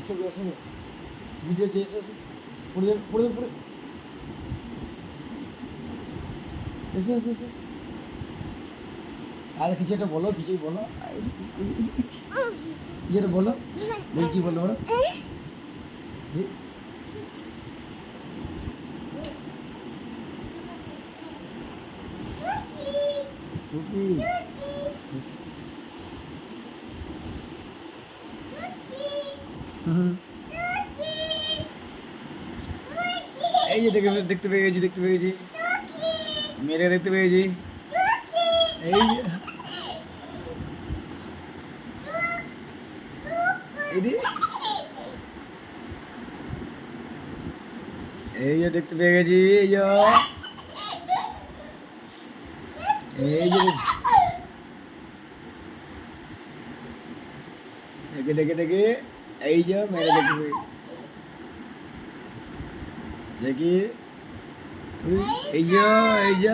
এসে ভিডিও যে এসে পড়ে যাবে পড়ে যাবে পড়ে এসে এসে এসে আর কিছু একটা বলো কিছুই বলো কিছু একটা বলো বল কি বলো ওরা এই যে দেখতে পেয়ে গেছি মেরে দেখতে পেয়েছি এই যে এই যে দেখতে পেয়ে গেছি এই যে দেখে এই যে মেরে দেখতে পেয়ে দেখি এই যে